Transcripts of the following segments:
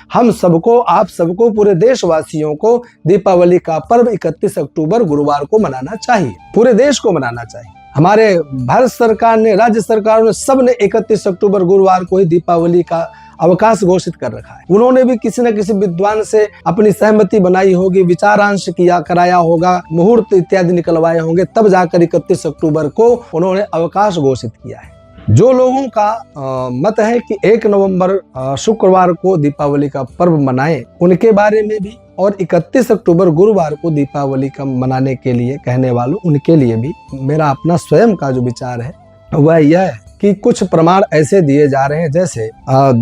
हम सबको, आप सबको, पूरे देशवासियों को दीपावली का पर्व 31 अक्टूबर गुरुवार को मनाना चाहिए। पूरे देश को मनाना चाहिए। हमारे भारत सरकार ने, राज्य सरकार ने, सब ने 31 अक्टूबर गुरुवार को ही दीपावली का अवकाश घोषित कर रखा है। उन्होंने भी किसी न किसी विद्वान से अपनी सहमति बनाई होगी, विचारांश किया कराया होगा, मुहूर्त इत्यादि निकलवाए होंगे, तब जाकर 31 अक्टूबर को उन्होंने अवकाश घोषित किया है। जो लोगों का मत है कि 1 नवंबर शुक्रवार को दीपावली का पर्व मनाएं, उनके बारे में भी, और 31 अक्टूबर गुरुवार को दीपावली का मनाने के लिए कहने वालों, उनके लिए भी मेरा अपना स्वयं का जो विचार है वह यह है कि कुछ प्रमाण ऐसे दिए जा रहे हैं, जैसे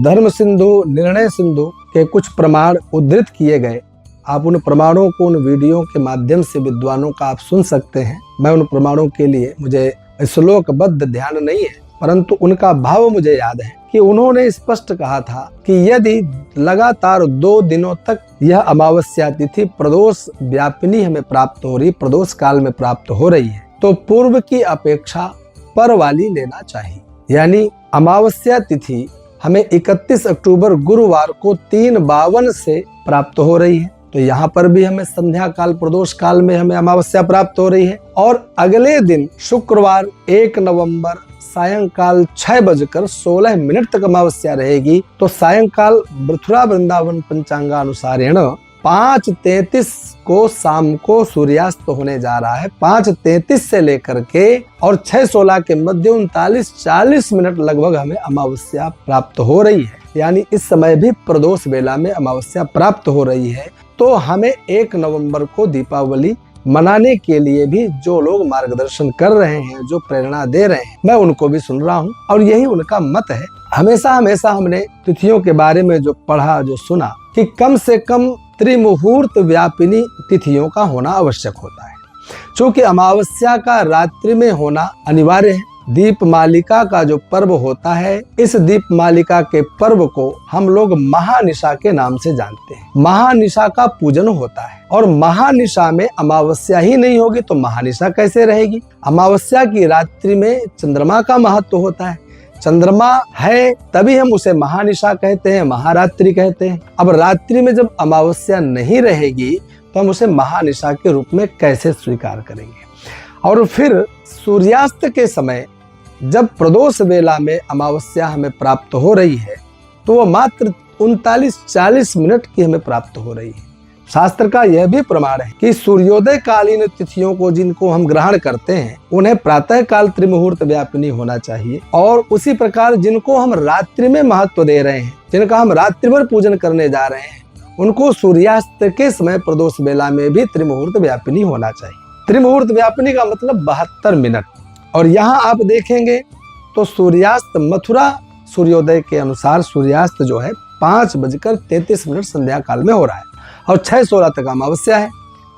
धर्म सिंधु, निर्णय सिंधु के कुछ प्रमाण उद्धृत किए गए। आप उन प्रमाणों को उन वीडियो के माध्यम से विद्वानों का आप सुन सकते हैं। मैं उन प्रमाणों के लिए, मुझे श्लोकबद्ध ध्यान नहीं है, परंतु उनका भाव मुझे याद है कि उन्होंने स्पष्ट कहा था कि यदि लगातार 2 दिनों तक यह अमावस्या तिथि प्रदोष व्यापिनी हमें प्राप्त हो रही, प्रदोष काल में प्राप्त हो रही है, तो पूर्व की अपेक्षा पर वाली लेना चाहिए। यानी अमावस्या तिथि हमें 31 अक्टूबर गुरुवार को 3:52 से प्राप्त हो रही है, तो यहाँ पर भी हमें संध्या काल, प्रदोष काल में हमें अमावस्या प्राप्त हो रही है। और अगले दिन शुक्रवार 1 नवंबर सायंकाल 6:16 तक अमावस्या रहेगी। तो सायंकाल मथुरा वृंदावन पंचांगानुसारेण 5:33 को शाम को सूर्यास्त होने जा रहा है। 5:33 से लेकर के और 6:16 के मध्य 39-40 लगभग हमें अमावस्या प्राप्त हो रही है। यानी इस समय भी प्रदोष वेला में अमावस्या प्राप्त हो रही है। तो हमें 1 नवंबर को दीपावली मनाने के लिए भी जो लोग मार्गदर्शन कर रहे हैं, जो प्रेरणा दे रहे हैं, मैं उनको भी सुन रहा हूँ और यही उनका मत है। हमेशा हमने तिथियों के बारे में जो पढ़ा, जो सुना कि कम से कम त्रिमुहूर्त व्यापिनी तिथियों का होना आवश्यक होता है। क्योंकि अमावस्या का रात्रि में होना अनिवार्य है। दीपमालिका का जो पर्व होता है, इस दीपमालिका के पर्व को हम लोग महानिशा के नाम से जानते हैं। महानिशा का पूजन होता है और महानिशा में अमावस्या ही नहीं होगी तो महानिशा कैसे रहेगी। अमावस्या की रात्रि में चंद्रमा का महत्व होता है। चंद्रमा है तभी हम उसे महानिशा कहते हैं, महारात्रि कहते हैं। अब रात्रि में जब अमावस्या नहीं रहेगी तो हम उसे महानिशा के रूप में कैसे स्वीकार करेंगे। और फिर सूर्यास्त के समय जब प्रदोष वेला में अमावस्या हमें प्राप्त हो रही है तो वो मात्र 39-40 की हमें प्राप्त हो रही है। शास्त्र का यह भी प्रमाण है कि सूर्योदय कालीन तिथियों को जिनको हम ग्रहण करते हैं उन्हें प्रातः काल त्रिमुहूर्त व्यापिनी होना चाहिए, और उसी प्रकार जिनको हम रात्रि में महत्व दे रहे हैं, जिनका हम रात्रि भर पूजन करने जा रहे हैं, उनको सूर्यास्त के समय प्रदोष वेला में भी त्रिमुहूर्त व्यापिनी होना चाहिए। त्रिमुहूर्त व्यापिनी का मतलब 72 मिनट। और यहाँ आप देखेंगे तो सूर्यास्त मथुरा सूर्योदय के अनुसार सूर्यास्त जो है 5:33 संध्या काल में हो रहा है और 6:16 तक अमावस्या है।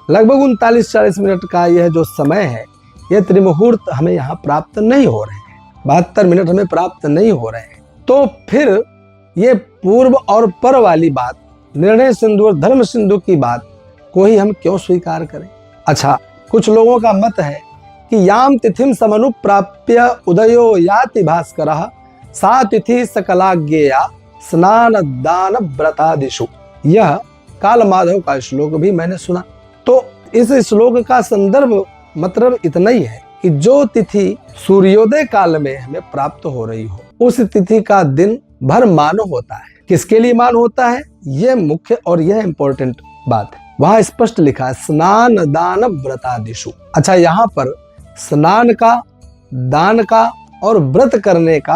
लगभग 39-40 का यह जो समय है, यह त्रिमुहूर्त हमें यहाँ प्राप्त नहीं हो रहे हैं। 72 मिनट हमें प्राप्त नहीं हो रहे हैं। तो फिर ये पूर्व और पर वाली बात, निर्णय सिंधु और धर्म सिंधु की बात को ही हम क्यों स्वीकार करें। अच्छा, कुछ लोगों का मत है कि याम तिथिम समनुप्राप्य उदयो याति भास्करः सा तिथि सकलाज्ञेया स्नान दान व्रतादिषु। यह काल माधव का श्लोक भी मैंने सुना। तो इस श्लोक का संदर्भ मतलब इतना ही है कि जो तिथि सूर्योदय काल में हमें प्राप्त हो रही हो, उस तिथि का दिन भर मान होता है। किसके लिए मान होता है, यह मुख्य और यह इंपॉर्टेंट बात है। वहां स्पष्ट लिखा है स्नान दान व्रतादिषु। अच्छा, यहाँ पर स्नान का, दान का और व्रत करने का,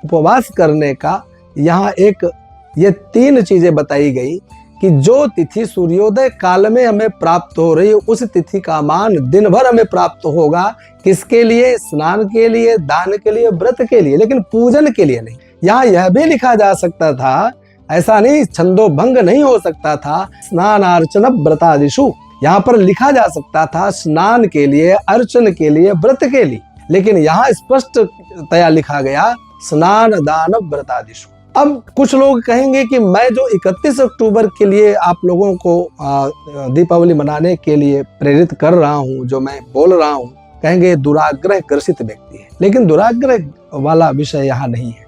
उपवास करने का, यहाँ ये 3 चीजें बताई गई कि जो तिथि सूर्योदय काल में हमें प्राप्त हो रही है उस तिथि का मान दिन भर हमें प्राप्त होगा। किसके लिए, स्नान के लिए, दान के लिए, व्रत के लिए, लेकिन पूजन के लिए नहीं। यहाँ यह भी लिखा जा सकता था, ऐसा नहीं, छंदो भंग नहीं हो सकता था, स्नानार्चन व्रतादिषु। यहाँ पर लिखा जा सकता था स्नान के लिए, अर्चन के लिए, व्रत के लिए, लेकिन यहाँ स्पष्टतया लिखा गया स्नान दान व्रतादिषु। अब कुछ लोग कहेंगे कि मैं जो 31 अक्टूबर के लिए आप लोगों को दीपावली मनाने के लिए प्रेरित कर रहा हूँ, जो मैं बोल रहा हूँ, कहेंगे दुराग्रह ग्रसित व्यक्ति है। लेकिन दुराग्रह वाला विषय यहाँ नहीं है।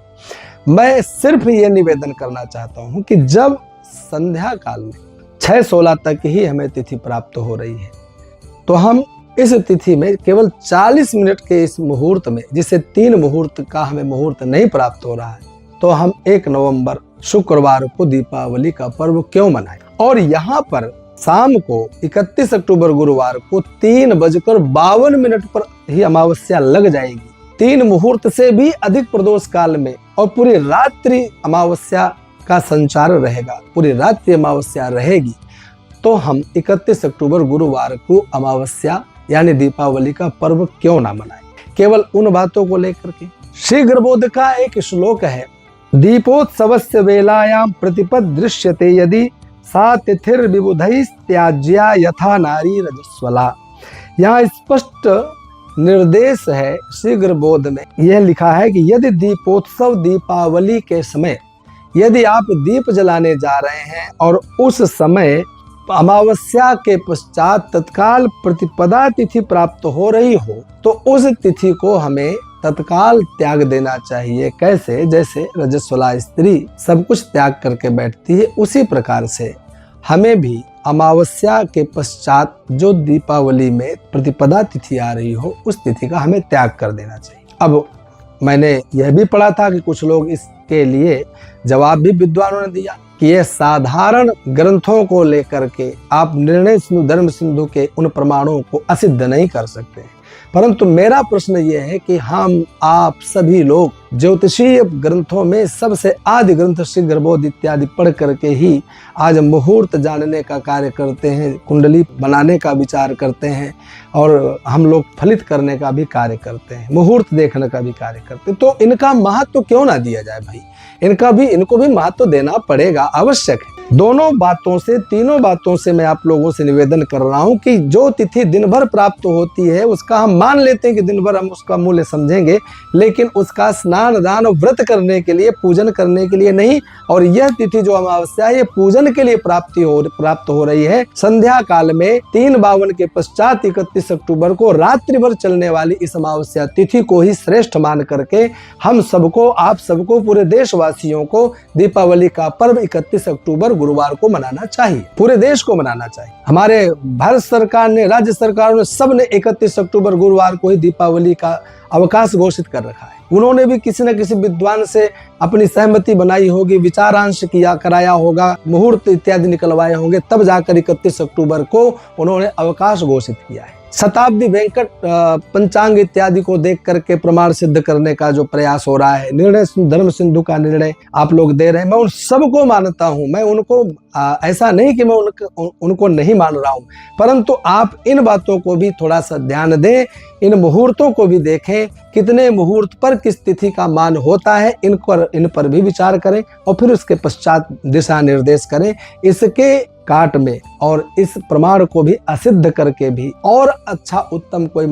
मैं सिर्फ ये निवेदन करना चाहता हूँ कि जब संध्या काल में 6:16 तक ही हमें तिथि प्राप्त हो रही है। तो हम इस तिथि में केवल 40 मिनट के इस मुहूर्त में, जिसे 3 मुहूर्त का हमें मुहूर्त नहीं प्राप्त हो रहा है, तो हम 1 नवंबर शुक्रवार को दीपावली का पर्व क्यों मनाएं? और यहाँ पर शाम को 31 अक्टूबर गुरुवार को 3:52 पर ही अमावस्या लग जाएगी। 3 मुहूर्त से भी अधिक प्रदोष काल में और पूरी रात्रि अमावस्या का संचार रहेगा, पूरी रात्रि अमावस्या रहेगी। तो हम 31 अक्टूबर गुरुवार को अमावस्या यानी दीपावली का पर्व क्यों ना मनाएं? केवल उन बातों को लेकर के। शीघ्रबोध का एक श्लोक है, दीपोत्सवस्य वेलायाम प्रतिपद दृश्यते यदि सा तिथिर्विबुधैस्त्याज्या यथा नारी रजस्वला। यहाँ स्पष्ट निर्देश है शीघ्रबोध में, यह लिखा है कि यदि दीपोत्सव दीपावली के समय यदि आप दीप जलाने जा रहे हैं और उस समय अमावस्या के पश्चात तत्काल प्रतिपदा तिथि प्राप्त हो रही हो, तो उस तिथि को हमें तत्काल त्याग देना चाहिए। कैसे? जैसे रजस्वला स्त्री सब कुछ त्याग करके बैठती है, उसी प्रकार से हमें भी अमावस्या के पश्चात जो दीपावली में प्रतिपदा तिथि आ रही हो, उस तिथि का हमें त्याग कर देना चाहिए। अब मैंने यह भी पढ़ा था कि कुछ लोग इसके लिए जवाब भी विद्वानों ने दिया कि ये साधारण ग्रंथों को लेकर के आप निर्णय सिंधु धर्म सिंधु के उन प्रमाणों को असिद्ध नहीं कर सकते। परंतु मेरा प्रश्न ये है कि हम आप सभी लोग ज्योतिषीय ग्रंथों में सबसे आदि ग्रंथ शीघ्रबोध इत्यादि पढ़ करके ही आज मुहूर्त जानने का कार्य करते हैं, कुंडली बनाने का विचार करते हैं और हम लोग फलित करने का भी कार्य करते हैं, मुहूर्त देखने का भी कार्य करते हैं। तो इनका महत्व क्यों ना दिया जाए भाई? इनको भी महत्व देना पड़ेगा, आवश्यक है। दोनों बातों से, तीनों बातों से मैं आप लोगों से निवेदन कर रहा हूं कि जो तिथि दिन भर प्राप्त होती है उसका हम मान लेते हैं कि दिन भर हम उसका मूल्य समझेंगे, लेकिन उसका स्नान दान व्रत करने के लिए, पूजन करने के लिए नहीं। और यह तिथि जो अमावस्या है, ये पूजन के लिए प्राप्त हो रही है। संध्या काल में 3:52 के पश्चात 31 अक्टूबर को रात्रि भर चलने वाली इस अमावस्या तिथि को ही श्रेष्ठ मान करके हम सबको, आप सबको, पूरे देशवासियों को दीपावली का पर्व 31 अक्टूबर गुरुवार को मनाना चाहिए, पूरे देश को मनाना चाहिए। हमारे भारत सरकार ने, राज्य सरकारों ने, सब ने 31 अक्टूबर गुरुवार को ही दीपावली का अवकाश घोषित कर रखा है। उन्होंने भी किसी न किसी विद्वान से अपनी सहमति बनाई होगी, विचारांश कराया होगा, मुहूर्त इत्यादि निकलवाए होंगे, तब जाकर 31 अक्टूबर को उन्होंने अवकाश घोषित किया है। शताब्दी वेंकट पंचांग इत्यादि को देख करके प्रमाण सिद्ध करने का जो प्रयास हो रहा है, निर्णय धर्म सिंधु का निर्णय आप लोग दे रहे हैं, मैं उन सबको मानता हूं। मैं उनको ऐसा नहीं कि मैं उनको नहीं मान रहा हूं, परंतु आप इन बातों को भी थोड़ा सा ध्यान दें, इन मुहूर्तों को भी देखें, कितने मुहूर्त पर किस तिथि का मान होता है, इन पर भी विचार करें और फिर उसके पश्चात दिशा निर्देश करें। इसके काट में और इस प्रमाण को भी असिद्ध करके भी और अच्छा उत्तम कोई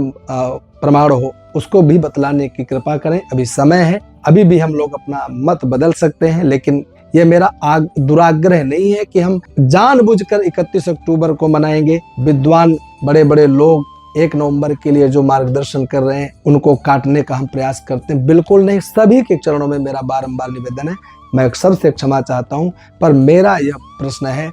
प्रमाण हो उसको भी बतलाने की कृपा करें। अभी समय है, अभी भी हम लोग अपना मत बदल सकते हैं, लेकिन यह मेरा दुराग्रह नहीं है कि हम जानबूझकर 31 अक्टूबर को मनाएंगे। विद्वान बड़े बड़े लोग 1 नवंबर के लिए जो मार्गदर्शन कर रहे हैं उनको काटने का हम प्रयास करते हैं, बिल्कुल नहीं। सभी के चरणों में मेरा बारंबार निवेदन है, मैं सबसे क्षमा चाहता हूं। पर मेरा यह प्रश्न है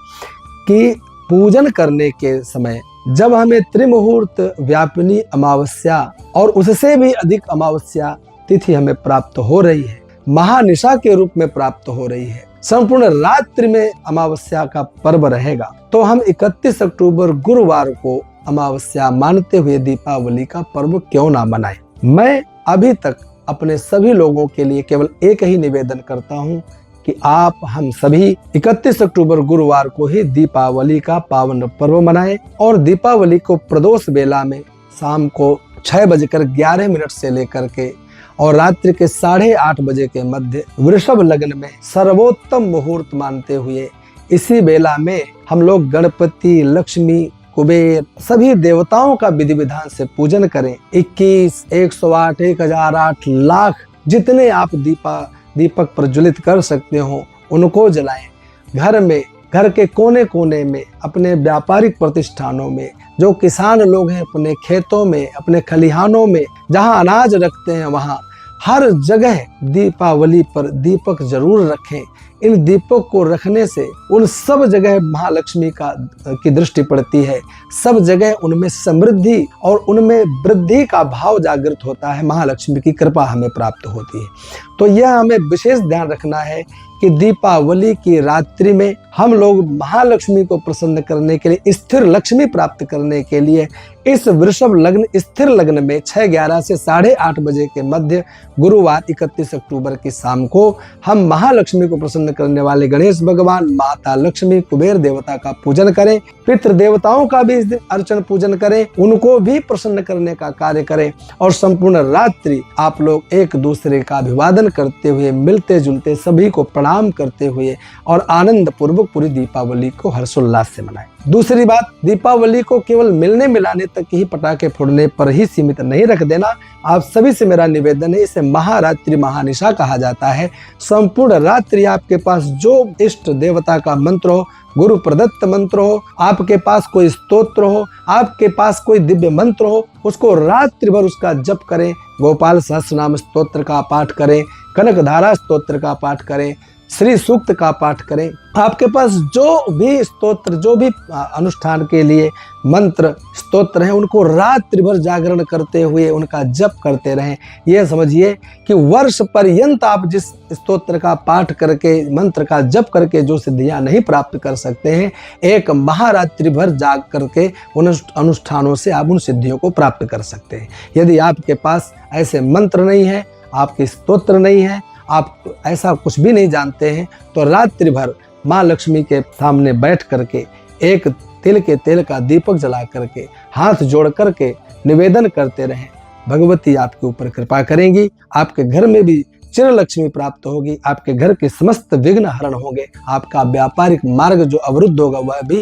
कि पूजन करने के समय जब हमें त्रिमुहूर्त व्यापिनी अमावस्या और उससे भी अधिक अमावस्या तिथि हमें प्राप्त हो रही है, महानिशा के रूप में प्राप्त हो रही है, संपूर्ण रात्रि में अमावस्या का पर्व रहेगा, तो हम 31 अक्टूबर गुरुवार को अमावस्या मानते हुए दीपावली का पर्व क्यों ना मनाएं? मैं अभी तक अपने सभी लोगों के लिए केवल एक ही निवेदन करता हूं कि आप हम सभी 31 अक्टूबर गुरुवार को ही दीपावली का पावन पर्व मनाएं और दीपावली को प्रदोष बेला में शाम को 6:11 से लेकर के और रात्रि के 8:30 बजे के मध्य वृषभ लग्न में सर्वोत्तम मुहूर्त मानते हुए इसी बेला में हम लोग गणपति, लक्ष्मी, कुबेर सभी देवताओं का विधि विधान से पूजन करें। 21, 108, 1008 लाख जितने आप दीपक प्रज्वलित कर सकते हो उनको जलाएं। घर में, घर के कोने कोने में, अपने व्यापारिक प्रतिष्ठानों में, जो किसान लोग हैं अपने खेतों में, अपने खलिहानों में जहां अनाज रखते हैं वहां हर जगह दीपावली पर दीपक जरूर रखें। इन दीपक को रखने से उन सब जगह महालक्ष्मी की दृष्टि पड़ती है, सब जगह उनमें समृद्धि और उनमें वृद्धि का भाव जागृत होता है, महालक्ष्मी की कृपा हमें प्राप्त होती है। तो यह हमें विशेष ध्यान रखना है कि दीपावली की रात्रि में हम लोग महालक्ष्मी को प्रसन्न करने के लिए, स्थिर लक्ष्मी प्राप्त करने के लिए इस वृषभ लग्न स्थिर लग्न में 6:11 से 8:30 बजे के मध्य गुरुवार 31 अक्टूबर की शाम को हम महालक्ष्मी को प्रसन्न करने वाले गणेश भगवान, माता लक्ष्मी, कुबेर देवता का पूजन करें, पितृ देवताओं का भी इस दिन अर्चन पूजन करें, उनको भी प्रसन्न करने का कार्य करें और संपूर्ण रात्रि आप लोग एक दूसरे का अभिवादन करते हुए, मिलते जुलते, सभी को प्रणाम करते हुए और आनंद पूर्वक पूरी दीपावली को हर्षोल्लास से मनाएं। दूसरी बात, दीपावली को केवल मिलने मिलाने तक ही पटाखे फोड़ने पर ही सीमित नहीं रख देना। आप सभी से मेरा निवेदन है, इसे महारात्रि महानिशा कहा जाता है। संपूर्ण रात्रि आपके पास जो इष्ट देवता का मंत्र हो, गुरु प्रदत्त मंत्र हो, आपके पास कोई स्तोत्र हो, आपके पास कोई दिव्य मंत्र हो, उसको रात्रि भर उसका जप करें। गोपाल सहस्रनाम स्तोत्र का पाठ करें, कनकधारा स्तोत्र का पाठ करें, श्री सूक्त का पाठ करें। आपके पास जो भी स्तोत्र, जो भी अनुष्ठान के लिए मंत्र स्तोत्र हैं, उनको रात्रि भर जागरण करते हुए उनका जप करते रहें। यह समझिए कि वर्ष पर्यंत आप जिस स्तोत्र का पाठ करके, मंत्र का जप करके जो सिद्धियां नहीं प्राप्त कर सकते हैं, एक महारात्रि भर जाग करके उन अनुष्ठानों से आप उन सिद्धियों को प्राप्त कर सकते हैं। यदि आपके पास ऐसे मंत्र नहीं है, आपके स्तोत्र नहीं है, आप ऐसा कुछ भी नहीं जानते हैं, तो रात्रि भर माँ लक्ष्मी के सामने बैठ करके एक तिल के तेल का दीपक जला करके हाथ जोड़ करके निवेदन करते रहें। भगवती आपके ऊपर कृपा करेंगी, आपके घर में भी चिर लक्ष्मी प्राप्त होगी, आपके घर के समस्त विघ्न हरण होंगे, आपका व्यापारिक मार्ग जो अवरुद्ध होगा वह भी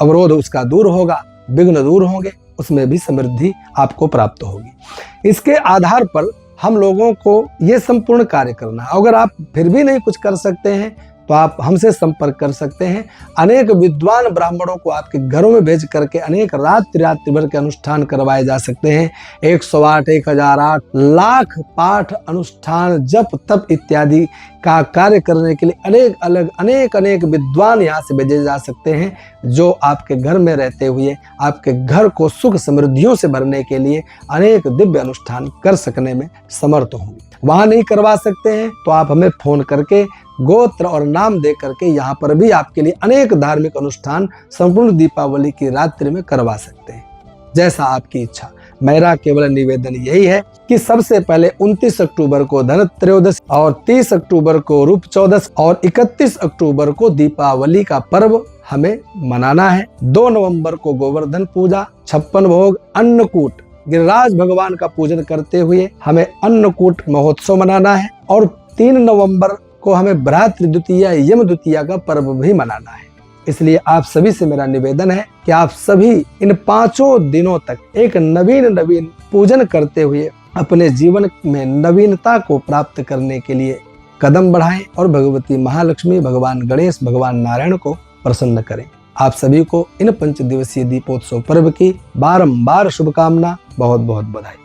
अवरोध उसका दूर होगा, विघ्न दूर होंगे, उसमें भी समृद्धि आपको प्राप्त होगी। इसके आधार पर हम लोगों को ये संपूर्ण कार्य करना है। अगर आप फिर भी नहीं कुछ कर सकते हैं तो आप हमसे संपर्क कर सकते हैं। अनेक विद्वान ब्राह्मणों को आपके घरों में भेज करके अनेक रात्रि भर के अनुष्ठान करवाए जा सकते हैं। 108, 1008 लाख पाठ, अनुष्ठान, जप, तप इत्यादि का कार्य करने के लिए अनेक विद्वान यहाँ से भेजे जा सकते हैं, जो आपके घर में रहते हुए आपके घर को सुख समृद्धियों से भरने के लिए अनेक दिव्य अनुष्ठान कर सकने में समर्थ होंगे। वहां नहीं करवा सकते हैं तो आप हमें फोन करके गोत्र और नाम दे करके यहाँ पर भी आपके लिए अनेक धार्मिक अनुष्ठान संपूर्ण दीपावली की रात्रि में करवा सकते हैं, जैसा आपकी इच्छा। मेरा केवल निवेदन यही है कि सबसे पहले 29 अक्टूबर को धनत्रयोदशी और 30 अक्टूबर को रूप चौदस और 31 अक्टूबर को दीपावली का पर्व हमें मनाना है। 2 नवंबर को गोवर्धन पूजा, 56 भोग, अन्नकूट, गिरिराज भगवान का पूजन करते हुए हमें अन्नकूट महोत्सव मनाना है और 3 नवंबर को हमें भ्रातृ द्वितीया, यम द्वितीया का पर्व भी मनाना है। इसलिए आप सभी से मेरा निवेदन है कि आप सभी इन 5 दिनों तक एक नवीन पूजन करते हुए अपने जीवन में नवीनता को प्राप्त करने के लिए कदम बढ़ाएं और भगवती महालक्ष्मी, भगवान गणेश, भगवान नारायण को प्रसन्न करें। आप सभी को इन 5 दिवसीय दीपोत्सव पर्व की बारंबार शुभकामना, बहुत बहुत बधाई।